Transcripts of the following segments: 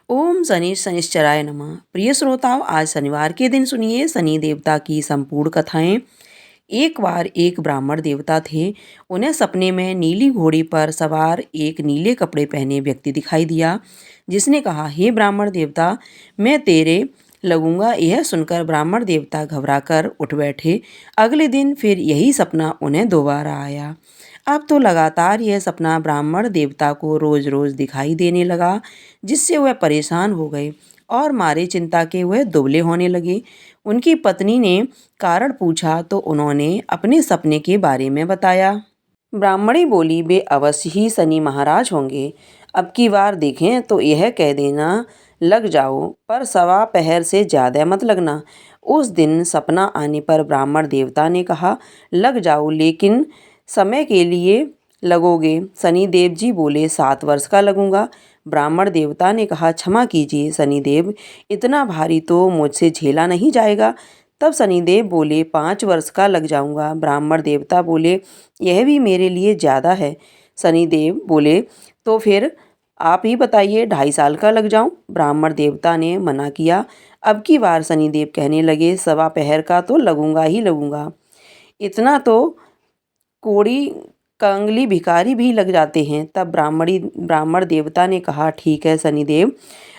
ओम शनि शनिश्चराय नमः। प्रिय श्रोताओं, आज शनिवार के दिन सुनिए शनि देवता की संपूर्ण कथाएं। एक बार एक ब्राह्मण देवता थे। उन्हें सपने में नीली घोड़ी पर सवार एक नीले कपड़े पहने व्यक्ति दिखाई दिया, जिसने कहा, हे ब्राह्मण देवता, मैं तेरे लगूंगा। यह सुनकर ब्राह्मण देवता घबराकर उठ बैठे। अगले दिन फिर यही सपना उन्हें दोबारा आया। अब तो लगातार यह सपना ब्राह्मण देवता को रोज रोज दिखाई देने लगा, जिससे वह परेशान हो गए और मारे चिंता के वह दुबले होने लगे। उनकी पत्नी ने कारण पूछा तो उन्होंने अपने सपने के बारे में बताया। ब्राह्मणी बोली, वे अवश्य ही शनि महाराज होंगे। अब की बार देखें तो यह कह देना, लग जाओ, पर सवा पहर से ज़्यादा मत लगना। उस दिन सपना आने पर ब्राह्मण देवता ने कहा, लग जाओ, लेकिन समय के लिए लगोगे। शनिदेव जी बोले, 7 वर्ष का लगूंगा। ब्राह्मण देवता ने कहा, क्षमा कीजिए शनिदेव, इतना भारी तो मुझसे झेला नहीं जाएगा। तब शनिदेव बोले, 5 वर्ष का लग जाऊंगा। ब्राह्मण देवता बोले, यह भी मेरे लिए ज़्यादा है। शनिदेव बोले, तो फिर आप ही बताइए, 2.5 साल का लग जाऊं। ब्राह्मण देवता ने मना किया। अब की बार शनिदेव कहने लगे, सवा पहर का तो लगूंगा ही लगूंगा। इतना तो कोड़ी कंगली भिखारी भी लग जाते हैं। तब ब्राह्मण देवता ने कहा, ठीक है शनिदेव।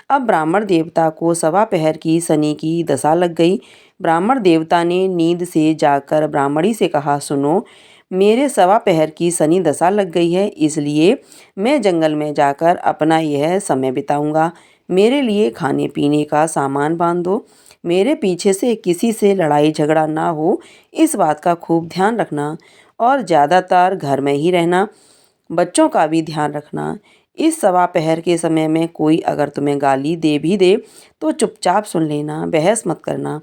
अब ब्राह्मण देवता को सवा पहर की शनि की दशा लग गई। ब्राह्मण देवता ने नींद से जागकर ब्राह्मणी से कहा, सुनो, मेरे सवा पहर की शनि दशा लग गई है, इसलिए मैं जंगल में जाकर अपना यह समय बिताऊंगा। मेरे लिए खाने पीने का सामान बांध दो। मेरे पीछे से किसी से लड़ाई झगड़ा ना हो, इस बात का खूब ध्यान रखना। और ज़्यादातर घर में ही रहना। बच्चों का भी ध्यान रखना। इस सवा पहर के समय में कोई अगर तुम्हें गाली दे भी दे तो चुपचाप सुन लेना, बहस मत करना।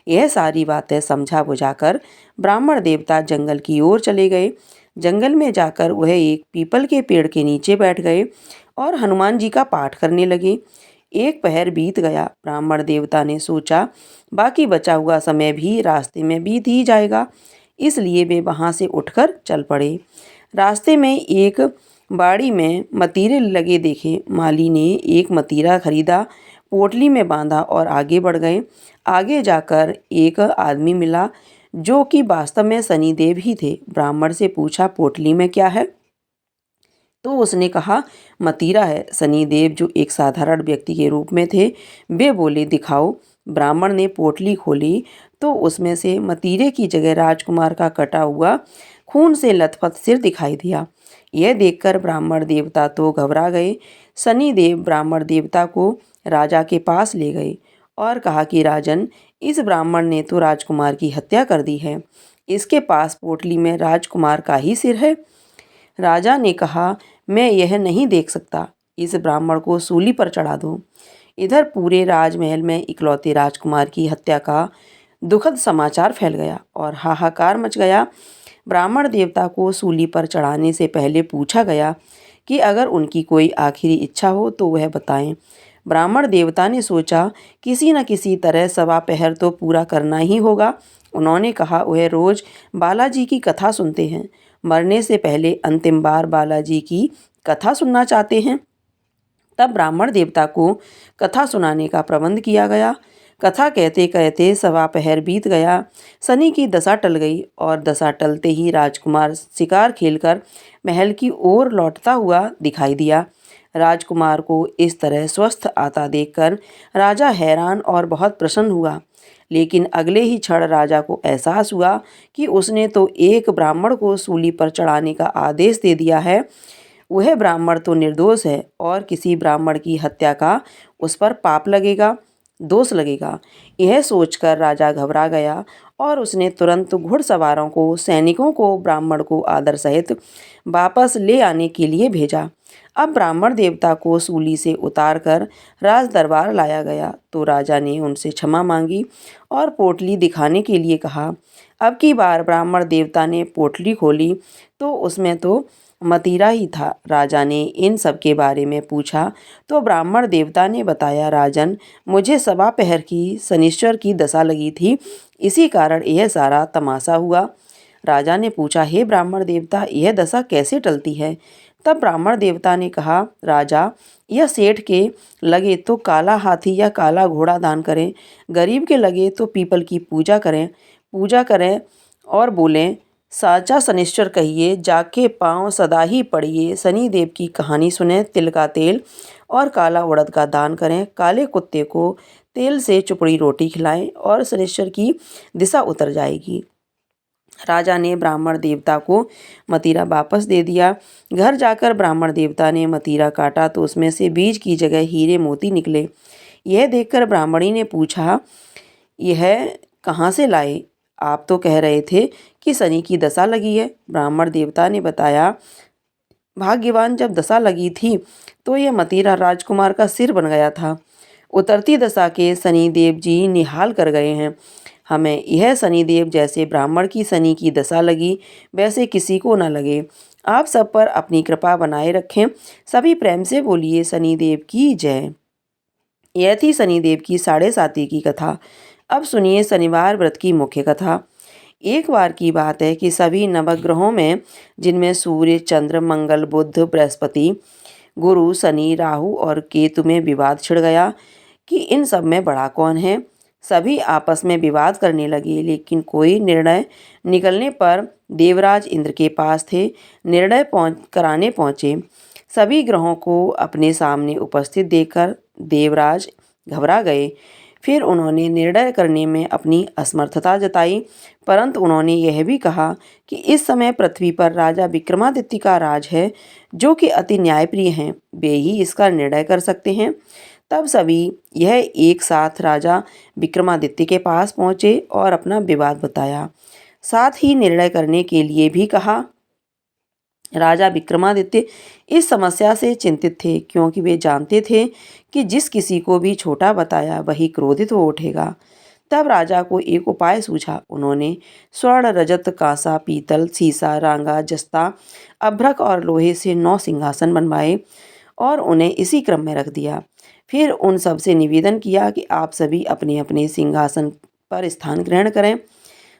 यह सारी बातें समझा बुझाकर ब्राह्मण देवता जंगल की ओर चले गए। जंगल में जाकर वह एक पीपल के पेड़ के नीचे बैठ गए और हनुमान जी का पाठ करने लगे। एक पहर बीत गया। ब्राह्मण देवता ने सोचा, बाकी बचा हुआ समय भी रास्ते में बीत ही जाएगा, इसलिए वे वहाँ से उठकर चल पड़े। रास्ते में एक बाड़ी में मतीरे लगे देखे। माली ने एक मतीरा खरीदा, पोटली में बांधा और आगे बढ़ गए। आगे जाकर एक आदमी मिला, जो कि वास्तव में शनिदेव ही थे। ब्राह्मण से पूछा, पोटली में क्या है? तो उसने कहा, मतीरा है। शनिदेव, जो एक साधारण व्यक्ति के रूप में थे, वे बोले, दिखाओ। ब्राह्मण ने पोटली खोली तो उसमें से मतीरे की जगह राजकुमार का कटा हुआ खून से लथपथ सिर दिखाई दिया। यह देखकर ब्राह्मण देवता तो घबरा गए। शनिदेव ब्राह्मण देवता को राजा के पास ले गए और कहा कि राजन, इस ब्राह्मण ने तो राजकुमार की हत्या कर दी है। इसके पास पोटली में राजकुमार का ही सिर है। राजा ने कहा, मैं यह नहीं देख सकता, इस ब्राह्मण को सूली पर चढ़ा दो। इधर पूरे राजमहल में इकलौते राजकुमार की हत्या का दुखद समाचार फैल गया और हाहाकार मच गया। ब्राह्मण देवता को सूली पर चढ़ाने से पहले पूछा गया कि अगर उनकी कोई आखिरी इच्छा हो तो वह बताएं। ब्राह्मण देवता ने सोचा, किसी न किसी तरह सवा पहर तो पूरा करना ही होगा। उन्होंने कहा, वह रोज बालाजी की कथा सुनते हैं, मरने से पहले अंतिम बार बालाजी की कथा सुनना चाहते हैं। तब ब्राह्मण देवता को कथा सुनाने का प्रबंध किया गया। कथा कहते कहते सवा पहर बीत गया। शनि की दशा टल गई और दशा टलते ही राजकुमार शिकार खेलकर महल की ओर लौटता हुआ दिखाई दिया। राजकुमार को इस तरह स्वस्थ आता देखकर राजा हैरान और बहुत प्रसन्न हुआ। लेकिन अगले ही क्षण राजा को एहसास हुआ कि उसने तो एक ब्राह्मण को सूली पर चढ़ाने का आदेश दे दिया है। वह ब्राह्मण तो निर्दोष है और किसी ब्राह्मण की हत्या का उस पर पाप लगेगा, दोष लगेगा। यह सोचकर राजा घबरा गया और उसने तुरंत घुड़सवारों को, सैनिकों को ब्राह्मण को आदर सहित वापस ले आने के लिए भेजा। अब ब्राह्मण देवता को सूली से उतारकर राज दरबार लाया गया तो राजा ने उनसे क्षमा मांगी और पोटली दिखाने के लिए कहा। अब की बार ब्राह्मण देवता ने पोटली खोली तो उसमें तो मतीरा ही था। राजा ने इन सब के बारे में पूछा तो ब्राह्मण देवता ने बताया, राजन, मुझे सवा पहर की शनिश्चर की दशा लगी थी, इसी कारण यह सारा तमाशा हुआ। राजा ने पूछा, हे ब्राह्मण देवता, यह दशा कैसे टलती है? तब ब्राह्मण देवता ने कहा, राजा, यह सेठ के लगे तो काला हाथी या काला घोड़ा दान करें, गरीब के लगे तो पीपल की पूजा करें और बोलें, साचा शनिश्चर कहिए, जाके पाँव सदा ही पड़िए, शनिदेव की कहानी सुने, तिल का तेल और काला उड़द का दान करें, काले कुत्ते को तेल से चुपड़ी रोटी खिलाएं और शनिश्चर की दिशा उतर जाएगी। राजा ने ब्राह्मण देवता को मतीरा वापस दे दिया। घर जाकर ब्राह्मण देवता ने मतीरा काटा तो उसमें से बीज की जगह हीरे मोती निकले। यह देखकर ब्राह्मणी ने पूछा, यह कहाँ से लाए? आप तो कह रहे थे कि शनि की दशा लगी है। ब्राह्मण देवता ने बताया, भाग्यवान, जब दशा लगी थी तो यह मतीरा राजकुमार का सिर बन गया था। उतरती दशा के शनिदेव जी निहाल कर गए हैं। हमें यह शनिदेव जैसे ब्राह्मण की शनि की दशा लगी वैसे किसी को न लगे। आप सब पर अपनी कृपा बनाए रखें। सभी प्रेम से बोलिए, शनिदेव की जय। यह थी शनिदेव की 7.5 की कथा। अब सुनिए शनिवार व्रत की मुख्य कथा। एक बार की बात है कि सभी नवग्रहों में, जिनमें सूर्य, चंद्र, मंगल, बुध, बृहस्पति, गुरु, शनि, राहु और केतु में विवाद छिड़ गया कि इन सब में बड़ा कौन है। सभी आपस में विवाद करने लगे, लेकिन कोई निर्णय निकलने पर देवराज इंद्र के पास थे। निर्णय कराने पहुँचे। सभी ग्रहों को अपने सामने उपस्थित देखकर देवराज घबरा गए। फिर उन्होंने निर्णय करने में अपनी असमर्थता जताई, परंतु उन्होंने यह भी कहा कि इस समय पृथ्वी पर राजा विक्रमादित्य का राज है, जो कि अति न्यायप्रिय हैं। वे ही इसका निर्णय कर सकते हैं। तब सभी यह एक साथ राजा विक्रमादित्य के पास पहुँचे और अपना विवाद बताया। साथ ही निर्णय करने के लिए भी कहा। राजा विक्रमादित्य इस समस्या से चिंतित थे, क्योंकि वे जानते थे कि जिस किसी को भी छोटा बताया वही क्रोधित हो उठेगा। तब राजा को एक उपाय सूझा। उन्होंने स्वर्ण, रजत, कांसा, पीतल, सीसा, रांगा, जस्ता, अभ्रक और लोहे से 9 सिंहासन बनवाए और उन्हें इसी क्रम में रख दिया। फिर उन सब से निवेदन किया कि आप सभी अपने अपने सिंहासन पर स्थान ग्रहण करें।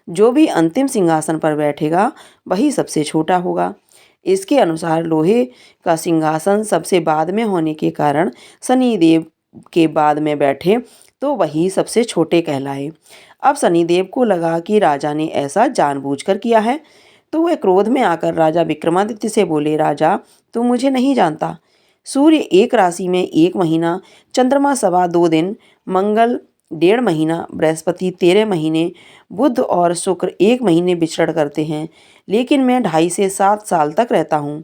जो भी अंतिम सिंहासन पर बैठेगा वही सबसे छोटा होगा। इसके अनुसार लोहे का सिंहासन सबसे बाद में होने के कारण शनिदेव के बाद में बैठे तो वही सबसे छोटे कहलाए। अब शनिदेव को लगा कि राजा ने ऐसा जानबूझकर किया है, तो वह क्रोध में आकर राजा विक्रमादित्य से बोले, राजा, तुम मुझे नहीं जानता। सूर्य एक राशि में 1 महीना, चंद्रमा 2.25 दिन, मंगल 1.5 महीना, बृहस्पति 13 महीने, बुध और शुक्र 1 महीने विचरण करते हैं, लेकिन मैं 2.5 से 7 साल तक रहता हूँ।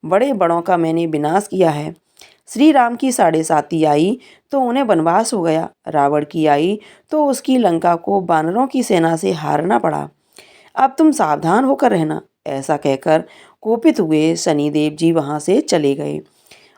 बड़े बड़ों का मैंने विनाश किया है। श्री राम की 7.5 आई तो उन्हें वनवास हो गया। रावण की आई तो उसकी लंका को वानरों की सेना से हारना पड़ा। अब तुम सावधान होकर रहना। ऐसा कहकर कोपित हुए शनिदेव जी वहाँ से चले गए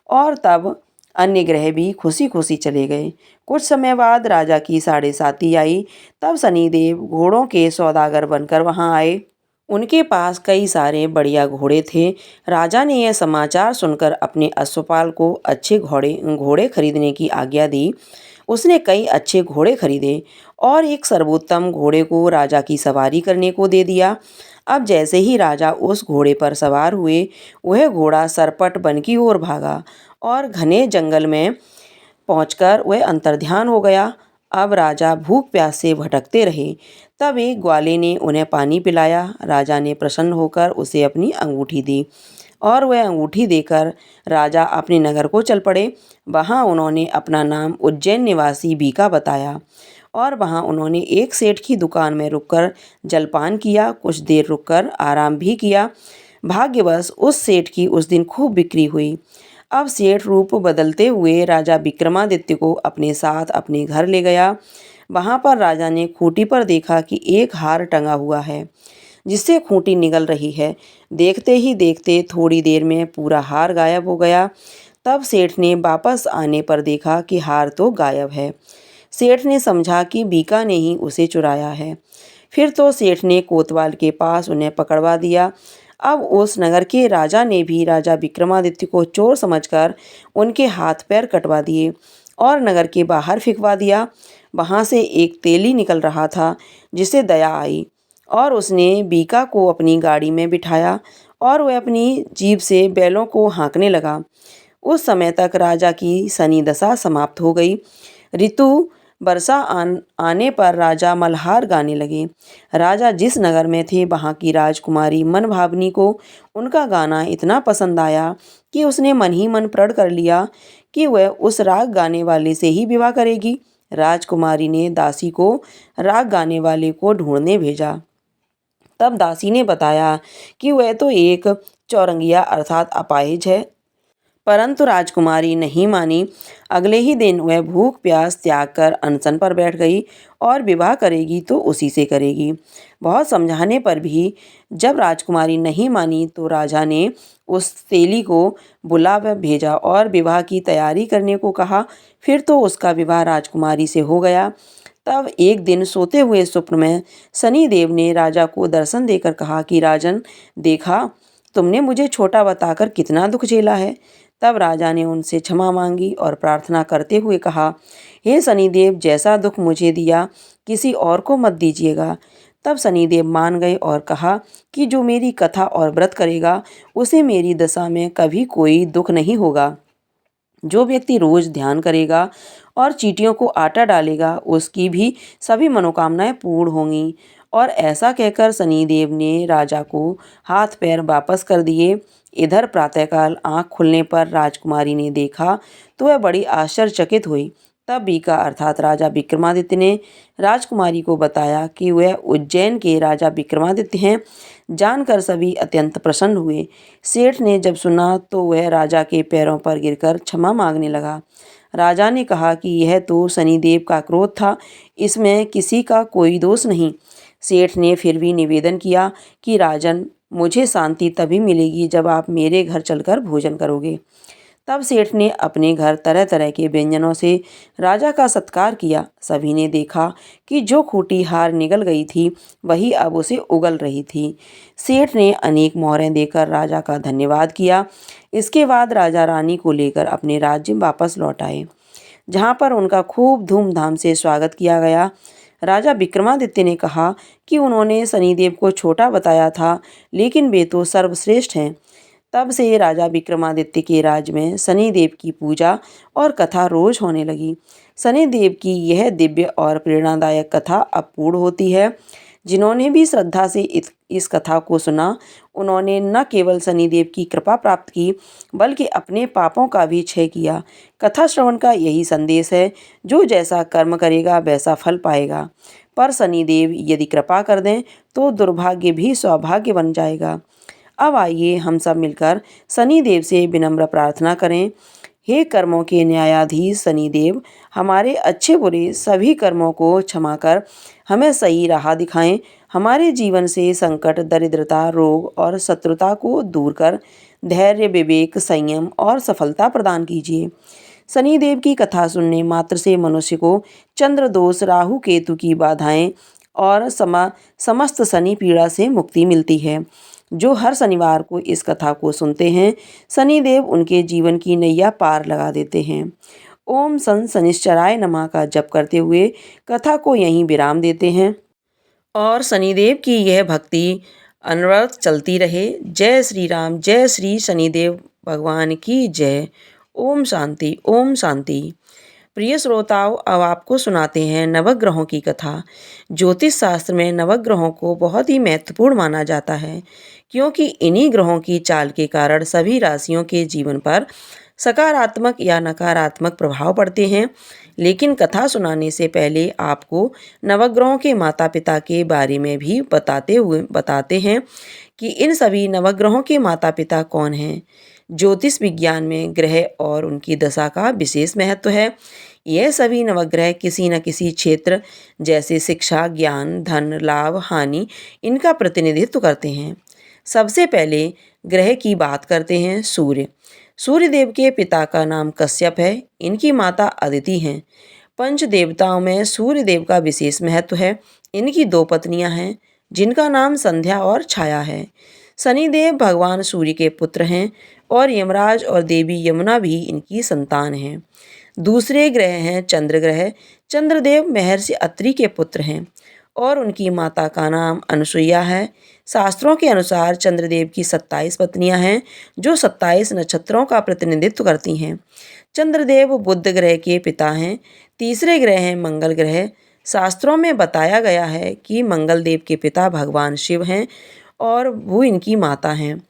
और तब अन्य ग्रह भी खुशी खुशी चले गए। कुछ समय बाद राजा की 7.5 आई। तब शनिदेव घोड़ों के सौदागर बनकर वहाँ आए। उनके पास कई सारे बढ़िया घोड़े थे। राजा ने यह समाचार सुनकर अपने अश्वपाल को अच्छे घोड़े खरीदने की आज्ञा दी। उसने कई अच्छे घोड़े खरीदे और एक सर्वोत्तम घोड़े को राजा की सवारी करने को दे दिया। अब जैसे ही राजा उस घोड़े पर सवार हुए, वह घोड़ा सरपट वन की ओर भागा और घने जंगल में पहुंचकर वह अंतर्ध्यान हो गया। अब राजा भूख प्यास से भटकते रहे। तब एक ग्वाले ने उन्हें पानी पिलाया। राजा ने प्रसन्न होकर उसे अपनी अंगूठी दी और वह अंगूठी देकर राजा अपने नगर को चल पड़े। वहाँ उन्होंने अपना नाम उज्जैन निवासी बीका बताया और वहाँ उन्होंने एक सेठ की दुकान में रुककर जलपान किया। कुछ देर रुककर आराम भी किया। भाग्यवश उस सेठ की उस दिन खूब बिक्री हुई। अब सेठ रूप बदलते हुए राजा विक्रमादित्य को अपने साथ अपने घर ले गया। वहाँ पर राजा ने खूंटी पर देखा कि एक हार टंगा हुआ है, जिससे खूंटी निकल रही है। देखते ही देखते थोड़ी देर में पूरा हार गायब हो गया। तब सेठ ने वापस आने पर देखा कि हार तो गायब है। सेठ ने समझा कि बीका ने ही उसे चुराया है। फिर तो सेठ ने कोतवाल के पास उन्हें पकड़वा दिया। अब उस नगर के राजा ने भी राजा विक्रमादित्य को चोर समझकर उनके हाथ पैर कटवा दिए और नगर के बाहर फिंकवा दिया। वहाँ से एक तेली निकल रहा था, जिसे दया आई और उसने बीका को अपनी गाड़ी में बिठाया और वह अपनी जीभ से बैलों को हाँकने लगा। उस समय तक राजा की शनि दशा समाप्त हो गई। ऋतु वर्षा आने पर राजा मल्हार गाने लगे। राजा जिस नगर में थे वहाँ की राजकुमारी मनभावनी को उनका गाना इतना पसंद आया कि उसने मन ही मन प्रण कर लिया कि वह उस राग गाने वाले से ही विवाह करेगी। राजकुमारी ने दासी को राग गाने वाले को ढूंढने भेजा। तब दासी ने बताया कि वह तो एक चौरंगिया अर्थात अपाहिज है। परंतु राजकुमारी नहीं मानी। अगले ही दिन वह भूख प्यास त्याग कर अनशन पर बैठ गई और विवाह करेगी तो उसी से करेगी। बहुत समझाने पर भी जब राजकुमारी नहीं मानी तो राजा ने उस तेली को बुला भेजा और विवाह की तैयारी करने को कहा। फिर तो उसका विवाह राजकुमारी से हो गया। तब एक दिन सोते हुए स्वप्न में शनिदेव ने राजा को दर्शन देकर कहा कि राजन, देखा तुमने मुझे छोटा बताकर कितना दुख झेला है। तब राजा ने उनसे क्षमा मांगी और प्रार्थना करते हुए कहा, हे शनिदेव, जैसा दुख मुझे दिया किसी और को मत दीजिएगा। तब शनिदेव मान गए और कहा कि जो मेरी कथा और व्रत करेगा उसे मेरी दशा में कभी कोई दुख नहीं होगा। जो व्यक्ति रोज ध्यान करेगा और चींटियों को आटा डालेगा उसकी भी सभी मनोकामनाएं पूर्ण होंगी। और ऐसा कहकर शनिदेव ने राजा को हाथ पैर वापस कर दिए। इधर प्रातःकाल आँख खुलने पर राजकुमारी ने देखा तो वह बड़ी आश्चर्यचकित हुई। तब बीका अर्थात राजा विक्रमादित्य ने राजकुमारी को बताया कि वह उज्जैन के राजा विक्रमादित्य हैं। जानकर सभी अत्यंत प्रसन्न हुए। सेठ ने जब सुना तो वह राजा के पैरों पर गिरकर क्षमा मांगने लगा। राजा ने कहा कि यह तो शनिदेव का क्रोध था, इसमें किसी का कोई दोष नहीं। सेठ ने फिर भी निवेदन किया कि राजन, मुझे शांति तभी मिलेगी जब आप मेरे घर चलकर भोजन करोगे। तब सेठ ने अपने घर तरह तरह के व्यंजनों से राजा का सत्कार किया। सभी ने देखा कि जो खूंटी हार निगल गई थी वही अब उसे उगल रही थी। सेठ ने अनेक मोहरें देकर राजा का धन्यवाद किया। इसके बाद राजा रानी को लेकर अपने राज्य वापस लौट आए, जहाँ पर उनका खूब धूमधाम से स्वागत किया गया। राजा विक्रमादित्य ने कहा कि उन्होंने शनिदेव को छोटा बताया था, लेकिन वे तो सर्वश्रेष्ठ हैं। तब से राजा विक्रमादित्य के राज्य में शनिदेव की पूजा और कथा रोज होने लगी। शनिदेव की यह दिव्य और प्रेरणादायक कथा अब पूर्ण होती है। जिन्होंने भी श्रद्धा से इस कथा को सुना, उन्होंने न केवल शनिदेव की कृपा प्राप्त की बल्कि अपने पापों का भी क्षय किया। कथा श्रवण का यही संदेश है, जो जैसा कर्म करेगा वैसा फल पाएगा, पर शनिदेव यदि कृपा कर दें तो दुर्भाग्य भी सौभाग्य बन जाएगा। अब आइए हम सब मिलकर शनिदेव से विनम्र प्रार्थना करें। हे कर्मों के न्यायाधीश शनिदेव, हमारे अच्छे बुरे सभी कर्मों को क्षमा कर हमें सही राह दिखाएं। हमारे जीवन से संकट, दरिद्रता, रोग और शत्रुता को दूर कर धैर्य, विवेक, संयम और सफलता प्रदान कीजिए। शनिदेव की कथा सुनने मात्र से मनुष्य को चंद्र दोष, राहु केतु की बाधाएं और समस्त शनि पीड़ा से मुक्ति मिलती है। जो हर शनिवार को इस कथा को सुनते हैं, शनिदेव उनके जीवन की नैया पार लगा देते हैं। ओम सन शनिश्चराय नमः का जप करते हुए कथा को यहीं विराम देते हैं और शनिदेव की यह भक्ति अनवरत चलती रहे। जय श्री राम, जय श्री शनिदेव भगवान की जय। ओम शांति, ओम शांति। प्रिय श्रोताओं, अब आपको सुनाते हैं नवग्रहों की कथा। ज्योतिष शास्त्र में नवग्रहों को बहुत ही महत्वपूर्ण माना जाता है, क्योंकि इन्हीं ग्रहों की चाल के कारण सभी राशियों के जीवन पर सकारात्मक या नकारात्मक प्रभाव पड़ते हैं। लेकिन कथा सुनाने से पहले आपको नवग्रहों के माता पिता के बारे में भी बताते हैं कि इन सभी नवग्रहों के माता पिता कौन हैं। ज्योतिष विज्ञान में ग्रह और उनकी दशा का विशेष महत्व है। यह सभी नवग्रह किसी न किसी क्षेत्र जैसे शिक्षा, ज्ञान, धन, लाभ, हानि इनका प्रतिनिधित्व करते हैं। सबसे पहले ग्रह की बात करते हैं। सूर्य। सूर्यदेव के पिता का नाम कश्यप है। इनकी माता अदिति हैं। पंच देवताओं में सूर्यदेव का विशेष महत्व है। इनकी दो पत्नियां हैं जिनका नाम संध्या और छाया है। शनिदेव भगवान सूर्य के पुत्र हैं और यमराज और देवी यमुना भी इनकी संतान हैं। दूसरे ग्रह हैं चंद्र ग्रह। चंद्रदेव महर्षि अत्रि के पुत्र हैं और उनकी माता का नाम अनुसुईया है। शास्त्रों के अनुसार चंद्रदेव की 27 पत्नियां हैं जो 27 नक्षत्रों का प्रतिनिधित्व करती हैं। चंद्रदेव बुध ग्रह के पिता हैं। तीसरे ग्रह हैं मंगल ग्रह। शास्त्रों में बताया गया है कि मंगल देव के पिता भगवान शिव हैं और वो इनकी माता हैं।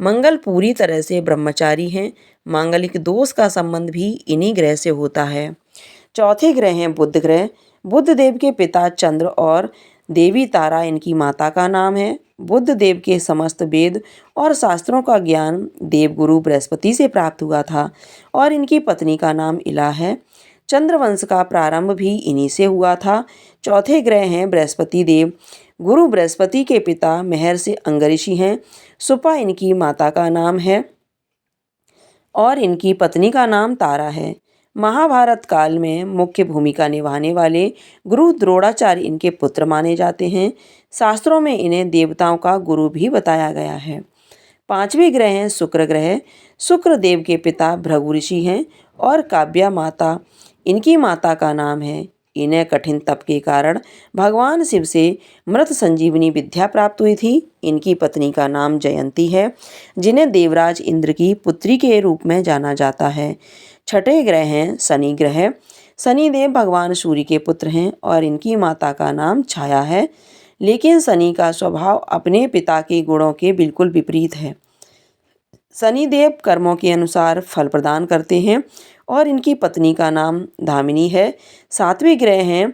मंगल पूरी तरह से ब्रह्मचारी हैं। मांगलिक दोष का संबंध भी इन्हीं ग्रह से होता है। चौथे ग्रह हैं बुध ग्रह। बुध देव के पिता चंद्र और देवी तारा इनकी माता का नाम है। बुध देव के समस्त वेद और शास्त्रों का ज्ञान देवगुरु बृहस्पति से प्राप्त हुआ था और इनकी पत्नी का नाम इला है। चंद्रवंश का प्रारंभ भी इन्हीं से हुआ था। चौथे ग्रह हैं बृहस्पति देव। गुरु बृहस्पति के पिता महर्षि अंगऋषि हैं। सुपा इनकी माता का नाम है और इनकी पत्नी का नाम तारा है। महाभारत काल में मुख्य भूमिका निभाने वाले गुरु द्रोणाचार्य इनके पुत्र माने जाते हैं। शास्त्रों में इन्हें देवताओं का गुरु भी बताया गया है। पांचवें ग्रह हैं शुक्र ग्रह। शुक्र देव के पिता भृगु ऋषि हैं और काव्या माता इनकी माता का नाम है। इन्हें कठिन तप के कारण भगवान शिव से मृत संजीवनी विद्या प्राप्त हुई थी। इनकी पत्नी का नाम जयंती है, जिन्हें देवराज इंद्र की पुत्री के रूप में जाना जाता है। छठे ग्रह हैं शनि ग्रह। शनि देव भगवान सूर्य के पुत्र हैं और इनकी माता का नाम छाया है, लेकिन शनि का स्वभाव अपने पिता के गुणों के बिल्कुल विपरीत है। शनिदेव कर्मों के अनुसार फल प्रदान करते हैं और इनकी पत्नी का नाम धामिनी है। सातवें ग्रह हैं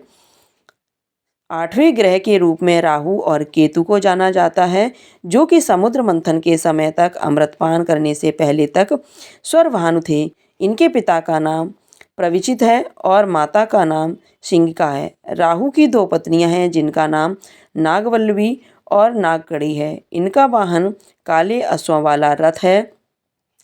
आठवें ग्रह के रूप में राहु और केतु को जाना जाता है, जो कि समुद्र मंथन के समय तक अमृतपान करने से पहले तक स्वरभानु थे। इनके पिता का नाम प्रविचित है और माता का नाम सिंगिका है। राहु की दो पत्नियां हैं जिनका नाम नागवल्लभी और नागकड़ी है। इनका वाहन काले अश्वों वाला रथ है।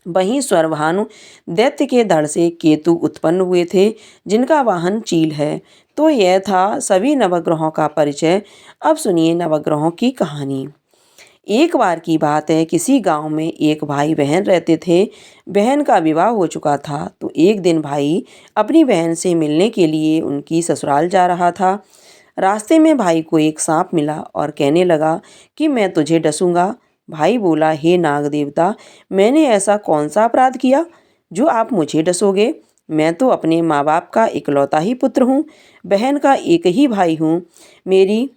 वहीं स्वरभानु दैत्य के धड़ से केतु उत्पन्न हुए थे, जिनका वाहन चील है। तो यह था सभी नवग्रहों का परिचय। अब सुनिए नवग्रहों की कहानी। एक बार की बात है, किसी गांव में एक भाई बहन रहते थे। बहन का विवाह हो चुका था, तो एक दिन भाई अपनी बहन से मिलने के लिए उनकी ससुराल जा रहा था। रास्ते में भाई को एक सांप मिला और कहने लगा कि मैं तुझे डसूंगा। भाई बोला, हे नाग देवता, मैंने ऐसा कौन सा अपराध किया जो आप मुझे डसोगे? मैं तो अपने माँ बाप का इकलौता ही पुत्र हूँ, बहन का एक ही भाई हूँ। मेरी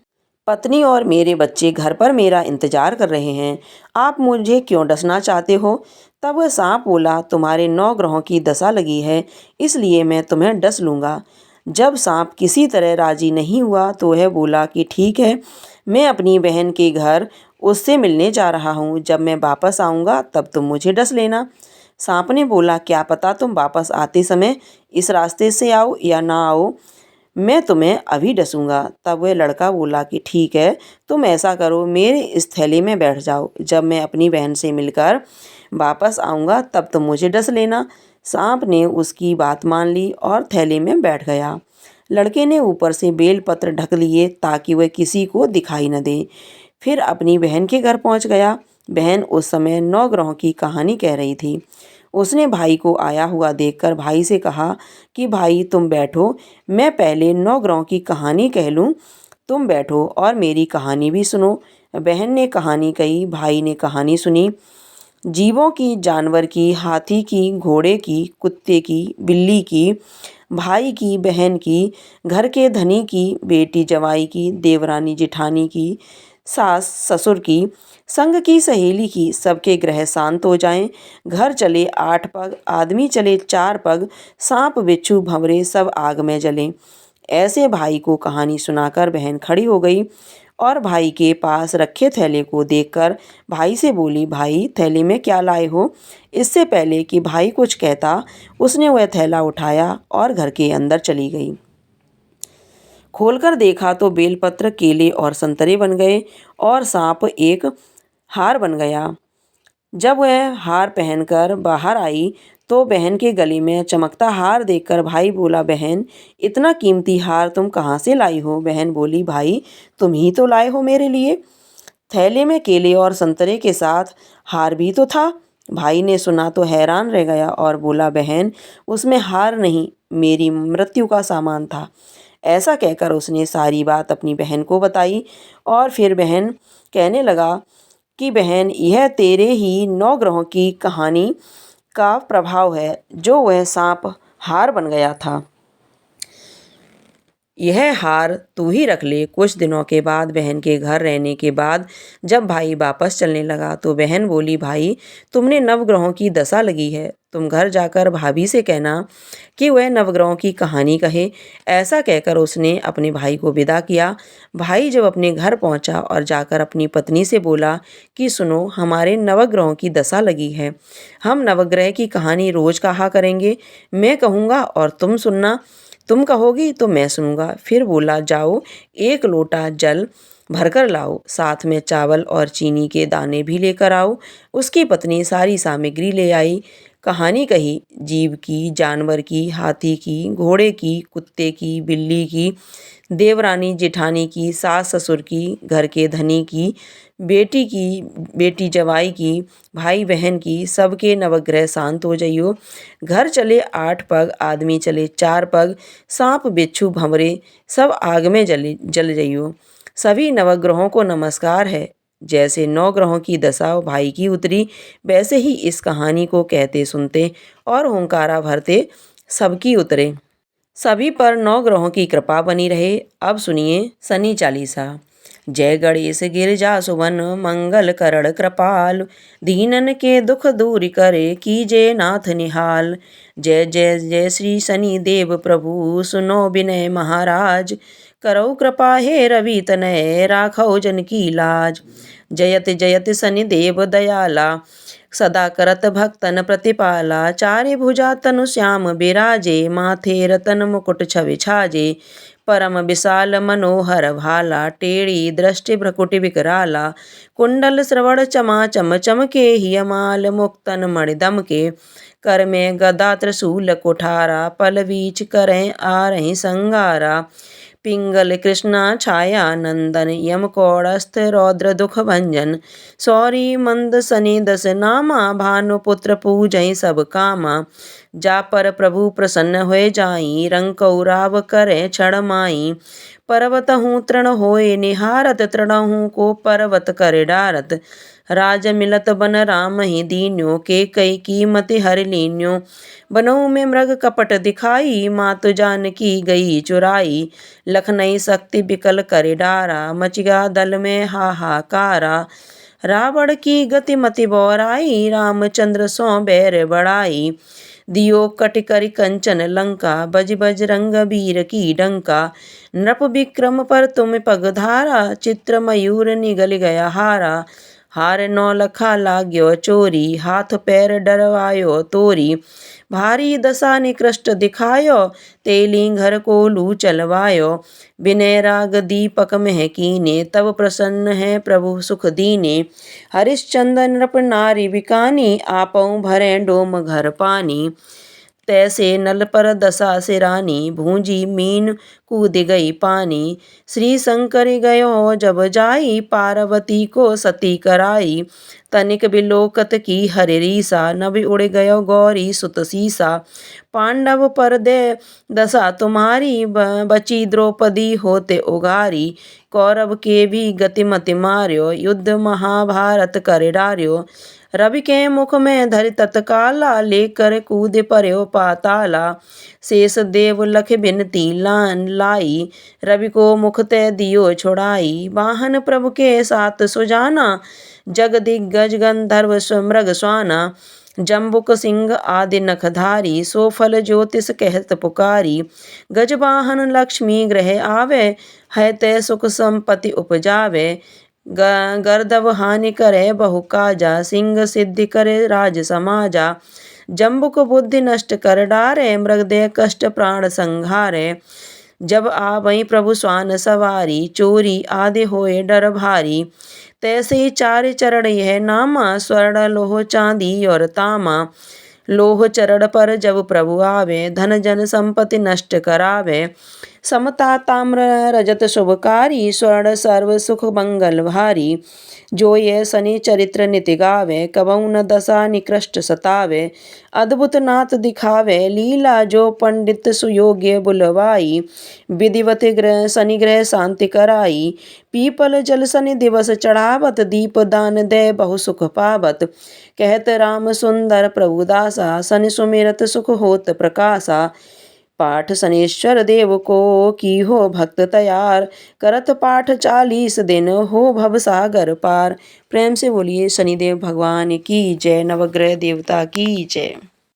पत्नी और मेरे बच्चे घर पर मेरा इंतजार कर रहे हैं। आप मुझे क्यों डसना चाहते हो? तब वह सांप बोला, तुम्हारे 9 ग्रहों की दशा लगी है, इसलिए मैं तुम्हें डस लूँगा। जब सांप किसी तरह राजी नहीं हुआ तो वह बोला कि ठीक है, मैं अपनी बहन के घर उससे मिलने जा रहा हूँ। जब मैं वापस आऊँगा तब तुम मुझे डस लेना। सांप ने बोला, क्या पता तुम वापस आते समय इस रास्ते से आओ या ना आओ, मैं तुम्हें अभी डसूंगा। तब वह लड़का बोला कि ठीक है, तुम ऐसा करो, मेरे इस थैले में बैठ जाओ। जब मैं अपनी बहन से मिलकर वापस आऊँगा तब तुम मुझे डस लेना। सांप ने उसकी बात मान ली और थैले में बैठ गया। लड़के ने ऊपर से बेलपत्र ढक लिए ताकि वह किसी को दिखाई न दे। फिर अपनी बहन के घर पहुंच गया। बहन उस समय 9 ग्रहों की कहानी कह रही थी। उसने भाई को आया हुआ देखकर भाई से कहा कि भाई तुम बैठो, मैं पहले 9 ग्रहों की कहानी कह लूँ, तुम बैठो और मेरी कहानी भी सुनो। बहन ने कहानी कही, भाई ने कहानी सुनी। जीवों की, जानवर की, हाथी की, घोड़े की, कुत्ते की, बिल्ली की, भाई की, बहन की, घर के धनी की, बेटी जवाई की, देवरानी जेठानी की, सास ससुर की, संग की, सहेली की, सबके ग्रह शांत हो जाएं। घर चले 8 पग, आदमी चले 4 पग, सांप बिच्छू भंवरे सब आग में जलें। ऐसे भाई को कहानी सुनाकर बहन खड़ी हो गई और भाई के पास रखे थैले को देखकर भाई से बोली, भाई थैले में क्या लाए हो? इससे पहले कि भाई कुछ कहता, उसने वह थैला उठाया और घर के अंदर चली गई। खोलकर देखा तो बेलपत्र, केले और संतरे बन गए और सांप एक हार बन गया। जब वह हार पहनकर बाहर आई तो बहन के गले में चमकता हार देखकर भाई बोला, बहन इतना कीमती हार तुम कहाँ से लाई हो? बहन बोली, भाई तुम ही तो लाए हो मेरे लिए। थैले में केले और संतरे के साथ हार भी तो था। भाई ने सुना तो हैरान रह गया और बोला, बहन उसमें हार नहीं, मेरी मृत्यु का सामान था। ऐसा कहकर उसने सारी बात अपनी बहन को बताई और फिर बहन कहने लगा कि बहन, यह तेरे ही 9 ग्रहों की कहानी का प्रभाव है जो वह सांप हार बन गया था। यह हार तू ही रख ले। कुछ दिनों के बाद बहन के घर रहने के बाद जब भाई वापस चलने लगा तो बहन बोली, भाई तुमने नवग्रहों की दशा लगी है, तुम घर जाकर भाभी से कहना कि वह नवग्रहों की कहानी कहे। ऐसा कहकर उसने अपने भाई को विदा किया। भाई जब अपने घर पहुंचा और जाकर अपनी पत्नी से बोला कि सुनो, हमारे नवग्रहों की दशा लगी है, हम नवग्रह की कहानी रोज कहा करेंगे, मैं कहूँगा और तुम सुनना, तुम कहोगी तो मैं सुनूंगा। फिर बोला, जाओ 1 लोटा जल भरकर लाओ, साथ में चावल और चीनी के दाने भी लेकर आओ। उसकी पत्नी सारी सामग्री ले आई। कहानी कही, जीव की, जानवर की, हाथी की, घोड़े की, कुत्ते की, बिल्ली की, देवरानी जेठानी की, सास ससुर की, घर के धनी की, बेटी जवाई की, भाई बहन की, सबके नवग्रह शांत हो जइयो। घर चले 8 पग, आदमी चले 4 पग, सांप बिच्छू भंवरे सब आग में जल जइयो। सभी नवग्रहों को नमस्कार है। जैसे 9 ग्रहों की दशा भाई की उतरी, वैसे ही इस कहानी को कहते सुनते और हुंकारा भरते सबकी उतरे। सभी पर 9 ग्रहों की कृपा बनी रहे। अब सुनिए शनि चालीसा। जय गणेश गिरजा सुवन, मंगल करण कृपाल, दीनन के दुख दूर करे, कीजे नाथ निहाल। जय जय जय श्री शनि देव प्रभु, सुनो विनय महाराज, करो कृपा हे रवि तनय, राखो जन की लाज। जयत जयत शनि देव दयाला, सदा करत भक्तन प्रतिपाला। चारे भुजा तनु श्याम बिराजे, माथे रतन मुकुट छवि छाजे। परम विशाल मनोहर भाला, टेढ़ी दृष्टि भ्रकुटि विकराला। कुंडल श्रवण चमा चम चमके, हियमाल मुक्तन मणिदम के। कर में गदा त्रिशूल कुठारा, पल बीच करें आ रही संगारा। पिंगल कृष्णा छाया नंदन, यम कौड़स्थ रौद्र दुख भंजन। सौरी मंद शनि दस नामा, भानुपुत्र पूजय सब कामा। जा पर प्रभु प्रसन्न होए जाई, रंग कौराव करे क्षण माई। पर्वत हूँ तृण होए निहारत, तृणहूँ को पर्वत कर डारत। राज मिलत बन राम ही दीन्यो, के कई कीमति हर लीन्यो। बनऊ में मृग कपट दिखाई, मातु जानकी गई चुराई। लखनई शक्ति बिकल कर डारा, मचिगा दल में हाहाकारा। रावण की गति मति बौराई, रामचंद्र सो बैर बढ़ाई। दियो कट करि कंचन लंका, बज बज रंग बीर की डंका। नृप विक्रम पर तुम पगधारा, चित्र मयूर निगल गया हारा। हार 9 लखा लाग्यो चोरी, हाथ पैर डरवायो तोरी। भारी दशा निकृष्ट दिखायो, तेली घर को लू चलवायो। विनय राग दीपक मह कीने, तब प्रसन्न है प्रभु सुख दीने। हरिश्चंद्र नृप नारी बिकानी, आपऊ भरे डोम घर पानी। तैसे नल पर दशा सिरानी, भूंजी मीन कूद गई पानी। श्री शंकर गयो जब जाई, पार्वती को सती कराई। तनिक बिलोकत की हरि रीसा, नभ उड़ गयो गौरी सुत सीसा। पांडव पर दे दशा तुम्हारी, बची द्रौपदी होते उगारी। कौरव के भी गति मति मार्यो, युद्ध महाभारत कर डार्यो। रवि के मुख में धरि तत्काला, लेकर कूद पर्यो पाताला। शेष देव लख बिनती लान लाई, रवि को मुख ते दियो छुड़ाई। वाहन प्रभु के साथ सुजाना, जग दिग्गज गंधर्व मृग स्वाना। जम्बुक सिंह आदि नखधारी, सो फल ज्योतिष कहत पुकारी। गजवाहन लक्ष्मी ग्रह आवे, है ते सुख संपत्ति उपजावे। गर्दव हानि करे बहु काजा, सिंह सिद्धि करे राज समाजा। जम्बुक बुद्धि नष्ट कर डारे, मृगदेह कष्ट प्राण संहारे। जब आवई प्रभु स्वान सवारी, चोरी आदि होए डर भारी। तैसे 4 चरण यह नामा, स्वर्ण लोह चांदी और तामा। लोह चरण पर जब प्रभु आवे, धन जन संपत्ति नष्ट करावे। समता ताम्र रजत शुभकारी स्वर्ण सर्व सुख मंगल भारी। जो ये शनि चरित्र निति गावे कबहु न दशा निकृष्ट सतावे। अद्भुत नाथ दिखावे लीला जो पंडित सुयोग्य बुलवाई। विधिवत ग्रह शनि ग्रह शांति कराई। पीपल जल शनि दिवस चढ़ावत दीप दान दे बहु सुख पावत। कहत राम सुंदर प्रभु दासा शनि सुमिरत सुख होत प्रकाशा। पाठ शनेश्वर देव को की हो भक्त तैयार करत पाठ 40 दिन हो भव सागर पार। प्रेम से बोलिए शनिदेव भगवान की जय, नवग्रह देवता की जय।